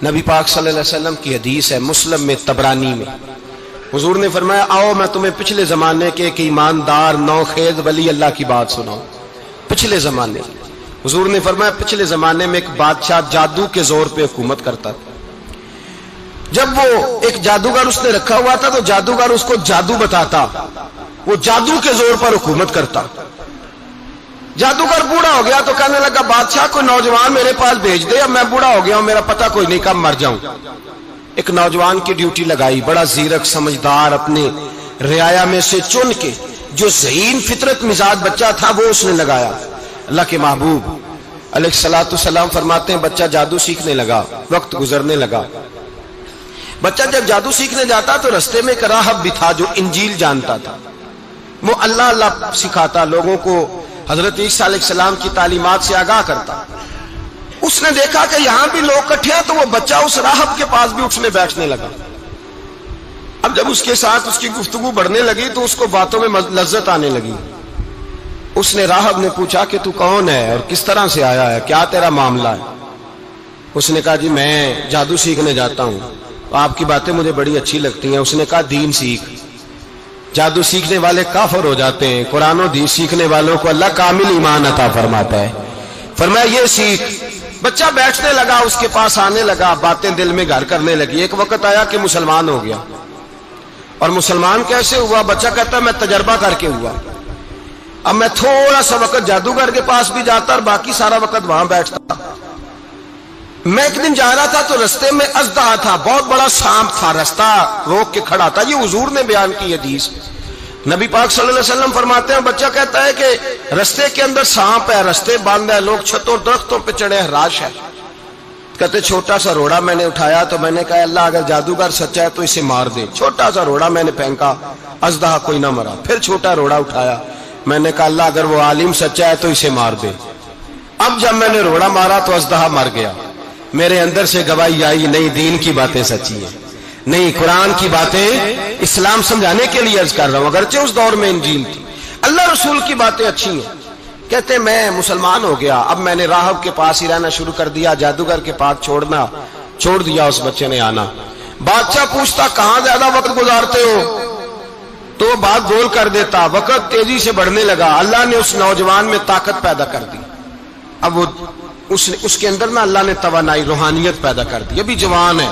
نبی پاک صلی اللہ علیہ وسلم کی حدیث ہے مسلم میں طبرانی میں، حضور نے فرمایا آؤ میں تمہیں پچھلے زمانے کے ایک ایماندار نوخیز ولی اللہ کی بات سناؤں۔ پچھلے زمانے حضور نے فرمایا پچھلے زمانے میں ایک بادشاہ جادو کے زور پہ حکومت کرتا تھا۔ جب وہ ایک جادوگر اس نے رکھا ہوا تھا تو جادوگر اس کو جادو بتاتا، وہ جادو کے زور پر حکومت کرتا۔ جادوگر بوڑھا ہو گیا تو کہنے لگا بادشاہ کوئی نوجوان میرے پاس بھیج دے، اب میں بوڑھا ہو گیا ہوں میرا پتہ کوئی نہیں کب مر جاؤں۔ ایک نوجوان کی ڈیوٹی لگائی، بڑا زیرک سمجھدار، اپنے رعایا میں سے چن کے جو ذہین فطرت مزاج بچہ تھا وہ اس نے لگایا۔ اللہ کے محبوب علیہ الصلوۃ والسلام فرماتے ہیں بچہ جادو سیکھنے لگا، وقت گزرنے لگا۔ بچہ جب جادو سیکھنے جاتا تو رستے میں ایک راہب بھی تھا جو انجیل جانتا تھا، وہ اللہ اللہ سکھاتا، لوگوں کو حضرت عیسیٰ علیہ السلام کی تعلیمات سے آگاہ کرتا۔ اس نے دیکھا کہ یہاں بھی لوگ اکٹھے ہیں تو وہ بچہ اس راہب کے پاس بھی اٹھنے بیٹھنے لگا۔ اب جب اس کے ساتھ اس کی گفتگو بڑھنے لگی تو اس کو باتوں میں لذت آنے لگی۔ اس نے راہب نے پوچھا کہ تو کون ہے اور کس طرح سے آیا ہے، کیا تیرا معاملہ ہے؟ اس نے کہا جی میں جادو سیکھنے جاتا ہوں، آپ کی باتیں مجھے بڑی اچھی لگتی ہیں۔ اس نے کہا دین سیکھ، جادو سیکھنے والے کافر ہو جاتے ہیں، قرآن و حدیث سیکھنے والوں کو اللہ کامل ایمان عطا فرماتا ہے۔ فرمایا یہ سیکھ۔ بچہ بیٹھنے لگا، اس کے پاس آنے لگا، باتیں دل میں گھر کرنے لگی۔ ایک وقت آیا کہ مسلمان ہو گیا، اور مسلمان کیسے ہوا؟ بچہ کہتا ہے میں تجربہ کر کے ہوا۔ اب میں تھوڑا سا وقت جادوگر کے پاس بھی جاتا اور باقی سارا وقت وہاں بیٹھتا۔ میں ایک دن جا رہا تھا تو رستے میں اژدہا تھا، بہت بڑا سانپ تھا، رستہ روک کے کھڑا تھا۔ یہ حضور نے بیان کی حدیث۔ نبی پاک صلی اللہ علیہ وسلم فرماتے ہیں بچہ کہتا ہے کہ رستے کے اندر سانپ ہے، رستے بند ہے، لوگ چھتوں درختوں پہ چڑھے ہیں، ہراش ہے۔ کہتے چھوٹا سا روڑا میں نے اٹھایا تو میں نے کہا اللہ اگر جادوگر سچا ہے تو اسے مار دے۔ چھوٹا سا روڑا میں نے پھینکا، اژدہا کوئی نہ مرا۔ پھر چھوٹا روڑا اٹھایا، میں نے کہا اللہ اگر وہ عالم سچا ہے تو اسے مار دے۔ اب جب میں نے روڑا مارا تو اژدہا مر گیا۔ میرے اندر سے گواہی آئی نہیں دین کی باتیں سچی ہیں، نہیں قرآن کی باتیں اسلام سمجھانے کے لیے عرض کر رہا ہوں، اگرچہ اس دور میں انجیل تھی، اللہ رسول کی باتیں اچھی ہیں۔ کہتے میں مسلمان ہو گیا، اب میں نے راہب کے پاس ہی رہنا شروع کر دیا، جادوگر کے پاس چھوڑ دیا اس بچے نے آنا۔ بادشاہ پوچھتا کہاں زیادہ وقت گزارتے ہو تو وہ بات گول کر دیتا، وقت تیزی سے بڑھنے لگا۔ اللہ نے اس نوجوان میں طاقت پیدا کر دی، اب وہ اس کے اندر نا اللہ نے توانائی روحانیت پیدا کر دی، ابھی جوان ہے،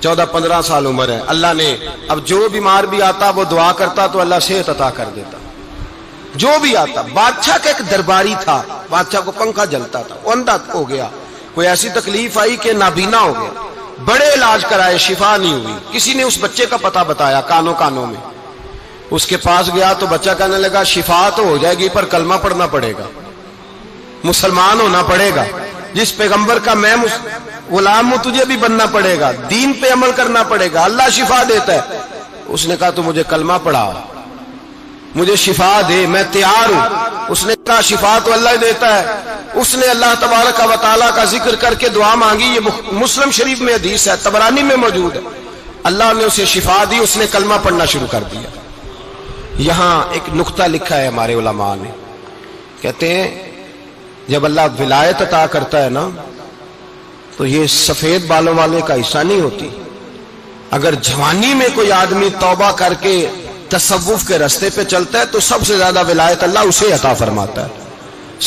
14-15 سال عمر ہے۔ اللہ نے اب جو بیمار بھی آتا وہ دعا کرتا تو اللہ صحت عطا کر دیتا، جو بھی آتا۔ بادشاہ کا ایک درباری تھا، بادشاہ کو پنکھا جلتا تھا، وہ اندھا ہو گیا، کوئی ایسی تکلیف آئی کہ نابینا ہو گیا، بڑے علاج کرائے شفا نہیں ہوئی۔ کسی نے اس بچے کا پتہ بتایا کانوں میں، اس کے پاس گیا تو بچہ کہنے لگا شفا تو ہو جائے گی پر کلمہ پڑھنا پڑے گا، مسلمان ہونا پڑے گا، جس پیغمبر کا میں غلام ہوں تجھے بھی بننا پڑے گا، دین پہ عمل کرنا پڑے گا، اللہ شفا دیتا ہے۔ اس نے کہا تو مجھے کلمہ پڑھا، مجھے شفا دے، میں تیار ہوں۔ اس نے کہا شفا تو اللہ دیتا ہے۔ اس نے اللہ تبارک و تعالیٰ کا ذکر کر کے دعا مانگی، یہ مسلم شریف میں حدیث ہے، طبرانی میں موجود ہے۔ اللہ نے اسے شفا دی، اس نے کلمہ پڑھنا شروع کر دیا۔ یہاں ایک نقطہ لکھا ہے ہمارے علماء نے، کہتے ہیں جب اللہ ولایت عطا کرتا ہے نا تو یہ سفید بالوں والے کا حصہ نہیں ہوتی۔ اگر جوانی میں کوئی آدمی توبہ کر کے تصوف کے رستے پہ چلتا ہے تو سب سے زیادہ ولایت اللہ اسے عطا فرماتا ہے،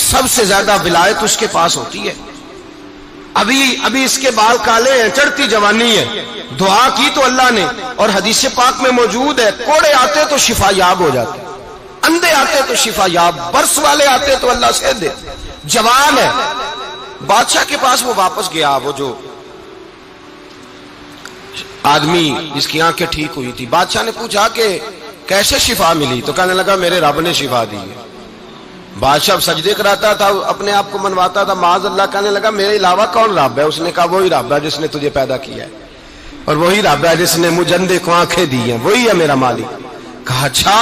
سب سے زیادہ ولایت اس کے پاس ہوتی ہے۔ ابھی اس کے بال کالے ہیں، چڑھتی جوانی ہے، دعا کی تو اللہ نے، اور حدیث پاک میں موجود ہے کوڑے آتے تو شفا یاب ہو جاتے، اندھے آتے تو شفا یاب، برس والے آتے تو اللہ سے دے، جوان ہے۔ بادشاہ کے پاس وہ واپس گیا، وہ جو آدمی جس کی آنکھیں ٹھیک ہوئی تھی۔ بادشاہ نے پوچھا کہ کیسے شفا ملی؟ تو کہنے لگا میرے رب نے شفا دی ہے۔ بادشاہ سجدے کراتا تھا، اپنے آپ کو منواتا تھا معاذ اللہ، کہنے لگا میرے علاوہ کون رب ہے؟ اس نے کہا وہی رب ہے جس نے تجھے پیدا کیا ہے، اور وہی رب ہے جس نے مجھے اندھے کو آنکھیں دی ہیں، وہی ہے میرا مالک۔ کہا اچھا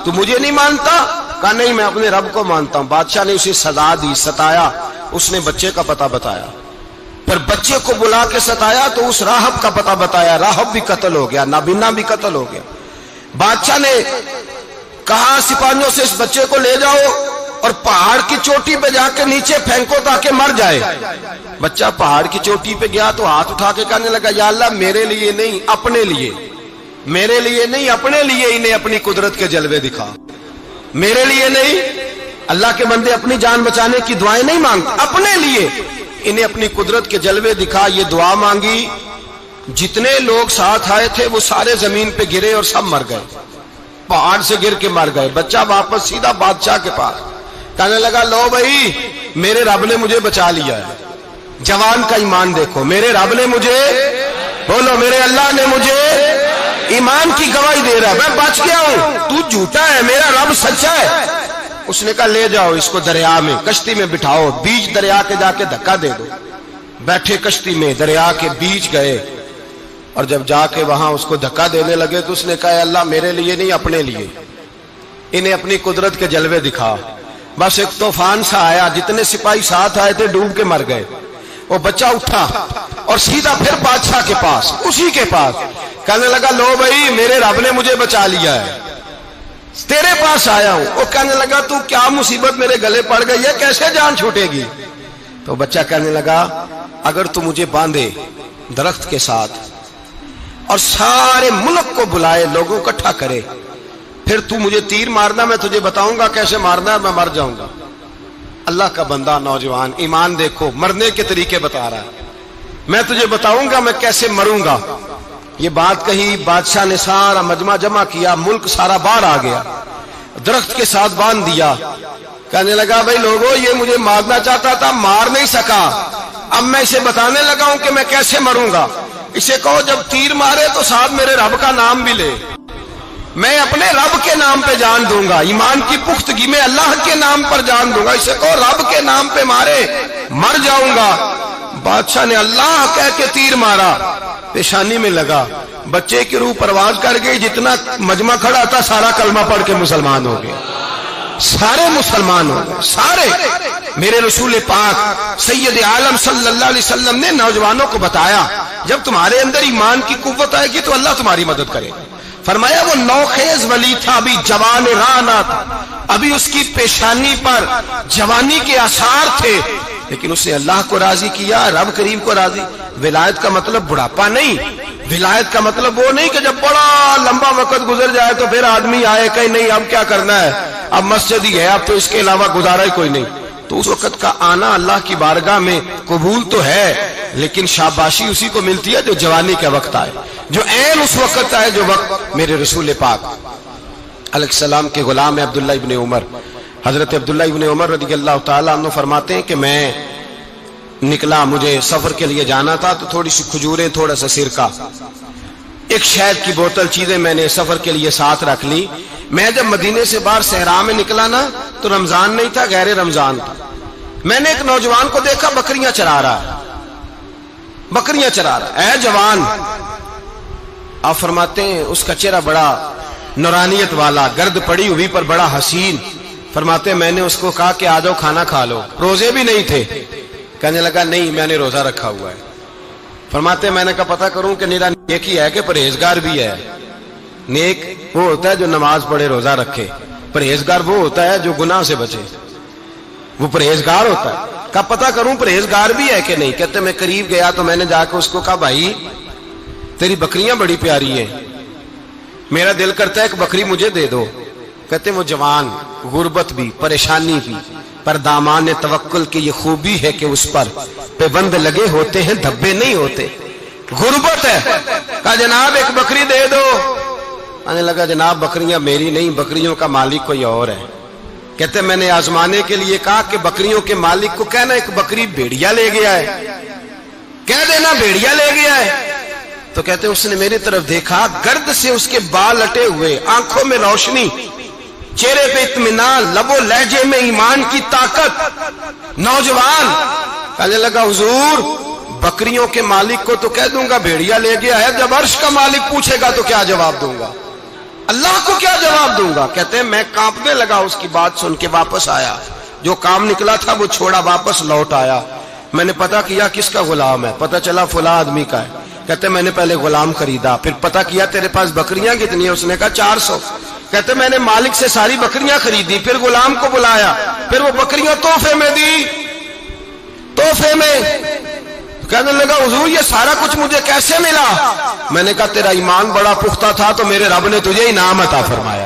تو مجھے نہیں مانتا؟ کہا نہیں میں اپنے رب کو مانتا ہوں۔ بادشاہ نے اسے سزا دی، ستایا، اس نے بچے کا پتہ بتایا، پھر بچے کو بلا کے ستایا تو اس راہب کا پتہ بتایا، راہب بھی قتل ہو گیا، نابینا بھی قتل ہو گیا۔ بادشاہ نے کہا سپاہیوں سے اس بچے کو لے جاؤ اور پہاڑ کی چوٹی پہ جا کے نیچے پھینکو تاکہ مر جائے. بچہ پہاڑ کی چوٹی پہ گیا تو ہاتھ اٹھا کے کہنے لگا یا اللہ میرے لیے نہیں اپنے لیے، میرے لیے نہیں اپنے لیے انہیں اپنی قدرت کے جلوے دکھا. میرے لیے نہیں، اللہ کے بندے اپنی جان بچانے کی دعائیں نہیں مانگتے، اپنے لیے انہیں اپنی قدرت کے جلوے دکھا. یہ دعا مانگی، جتنے لوگ ساتھ آئے تھے وہ سارے زمین پہ گرے اور سب مر گئے، پہاڑ سے گر کے مر گئے. بچہ واپس سیدھا بادشاہ کے پاس کہنے لگا لو بھائی میرے رب نے مجھے بچا لیا ہے. جوان کا ایمان دیکھو، میرے رب نے مجھے، بولو میرے اللہ نے مجھے ایمان کی گواہی دے رہا ہے، میں بچ گیا ہوں، تو جھوٹا ہے، میرا رب سچا ہے. اس نے کہا لے جاؤ اس کو دریا میں، کشتی میں بٹھاؤ، بیچ دریا کے جا کے دھکا دے دو. بیٹھے کشتی میں، دریا کے بیچ گئے، اور جب جا کے وہاں اس کو دھکا دینے لگے تو اس نے کہا اللہ میرے لیے نہیں اپنے لیے انہیں اپنی قدرت کے جلوے دکھا. بس ایک طوفان سا آیا، جتنے سپاہی ساتھ آئے تھے ڈوب کے مر گئے. وہ بچہ اٹھا اور سیدھا پھر بادشاہ کے پاس، اسی کے پاس کہنے لگا لو بھائی میرے رب نے مجھے بچا لیا ہے، تیرے پاس آیا ہوں. وہ کہنے لگا تو کیا مصیبت میرے گلے پڑ گئی ہے، کیسے جان چھوٹے گی؟ تو بچہ کہنے لگا اگر تو مجھے باندھے درخت کے ساتھ اور سارے ملک کو بلائے، لوگوں کو اکٹھا کرے، پھر تو مجھے تیر مارنا، میں تجھے بتاؤں گا کیسے مارنا ہے، میں مر جاؤں گا. اللہ کا بندہ نوجوان ایمان دیکھو، مرنے کے طریقے بتا رہا ہے، میں تجھے بتاؤں گا میں کیسے مروں گا. یہ بات کہی، بادشاہ نے سارا مجمع جمع کیا، ملک سارا باہر آ گیا، درخت کے ساتھ باندھ دیا. کہنے لگا بھائی لوگوں یہ مجھے مارنا چاہتا تھا، مار نہیں سکا، اب میں اسے بتانے لگا ہوں کہ میں کیسے مروں گا. اسے کہو جب تیر مارے تو ساتھ میرے رب کا نام بھی لے، میں اپنے رب کے نام پہ جان دوں گا، ایمان کی پختگی میں اللہ کے نام پر جان دوں گا. اسے کہو رب کے نام پہ مارے، مر جاؤں گا. بادشاہ نے اللہ کہہ کے تیر مارا، پیشانی میں لگا، بچے کی روح پرواز کر گئی. جتنا مجمع کھڑا تھا سارا کلمہ پڑھ کے مسلمان ہو گئے، سارے مسلمان ہو گئے سارے. میرے رسول پاک سید عالم صلی اللہ علیہ وسلم نے نوجوانوں کو بتایا جب تمہارے اندر ایمان کی قوت آئے گی تو اللہ تمہاری مدد کرے گا. فرمایا وہ نوخیز ولی تھا، ابھی جوان رانا تھا، ابھی اس کی پیشانی پر جوانی کے آثار تھے، لیکن اس نے اللہ کو راضی کیا، رب کریم کو راضی. ولایت کا مطلب بڑھاپا نہیں، ولایت کا مطلب وہ نہیں کہ جب بڑا لمبا وقت گزر جائے تو پھر آدمی آئے کہ نہیں اب کیا کرنا ہے، اب مسجد ہی ہے، اب تو اس کے علاوہ گزارا ہی کوئی نہیں. تو اس وقت کا آنا اللہ کی بارگاہ میں قبول تو ہے، لیکن شاباشی اسی کو ملتی ہے جو جوانی کا وقت آئے، جو عین اس وقت آئے جو وقت میرے رسول پاک علیہ السلام کے غلام عبداللہ ابن عمر، حضرت عبداللہ ابن عمر رضی اللہ تعالیٰ عنہ فرماتے ہیں کہ میں نکلا، مجھے سفر کے لیے جانا تھا، تو تھوڑی سی کھجوریں، تھوڑا سا سرکہ، ایک شہد کی بوتل، چیزیں میں نے سفر کے لیے ساتھ رکھ لی. میں جب مدینے سے باہر صحرا میں نکلا نا تو رمضان نہیں تھا، غیر رمضان تھا. میں نے ایک نوجوان کو دیکھا بکریاں چرا رہا ہے، بکریاں چرا رہا ہے. اے جوان، آپ فرماتے ہیں اس کا چہرہ بڑا نورانیت والا، گرد پڑی ہوئی پر بڑا حسین. فرماتے ہیں میں نے اس کو کہا کہ آ جاؤ کھانا کھا لو، روزے بھی نہیں تھے. کہنے لگا نہیں میں نے روزہ رکھا ہوا ہے. فرماتے ہیں میں نے کہا پتہ کروں کہ نیرا نیک ہی ہے کہ پرہیزگار بھی ہے. نیک وہ ہوتا ہے جو نماز پڑھے روزہ رکھے، پرہیزگار وہ ہوتا ہے جو گناہ سے بچے، وہ پرہیزگار ہوتا ہے. کہا پتہ کروں پرہیزگار بھی ہے کہ نہیں. کہتے میں قریب گیا تو میں نے جا کے اس کو کہا بھائی تیری بکریاں بڑی پیاری ہیں، میرا دل کرتا ہے ایک بکری مجھے دے دو. کہتے وہ جوان، غربت بھی، پریشانی بھی، پر دامان توکل کی یہ خوبی ہے کہ اس پر پابند لگے ہوتے ہیں، دھبے نہیں ہوتے. غربت ہے. کہا جناب ایک بکری دے دو. آنے لگا جناب بکریاں میری نہیں، بکریوں کا مالک کوئی اور ہے. کہتے میں نے آزمانے کے لیے کہا کہ بکریوں کے مالک کو کہنا ایک بکری بھیڑیا لے گیا ہے، کہہ دینا بھیڑیا لے گیا ہے. تو کہتے اس نے میری طرف دیکھا، گرد سے اس کے بال لٹے ہوئے، آنکھوں میں روشنی، چہرے پہ اطمینان، لب و لہجے میں ایمان کی طاقت. نوجوان کہنے لگا حضور بکریوں کے مالک کو تو کہہ دوں گا بھیڑیا لے گیا ہے، جب عرش کا مالک پوچھے گا تو کیا جواب دوں گا، اللہ کو کیا جواب دوں گا. کہتے ہیں میں کانپنے لگا، اس کی بات سن کے واپس آیا، جو کام نکلا تھا وہ چھوڑا، واپس لوٹ آیا. میں نے پتہ کیا کس کا غلام ہے، پتہ چلا فلاں آدمی کا ہے. کہتے میں نے پہلے غلام خریدا، پھر پتہ کیا تیرے پاس بکریاں کتنی ہیں، اس نے کہا 400. کہتے میں نے مالک سے ساری بکریاں خریدی، پھر غلام کو بلایا، پھر وہ بکریاں تحفے میں دی، تحفے میں۔ کہنے لگا حضور یہ سارا کچھ مجھے کیسے ملا؟ میں نے کہا تیرا ایمان بڑا پختہ تھا تو میرے رب نے تجھے انعام عطا فرمایا۔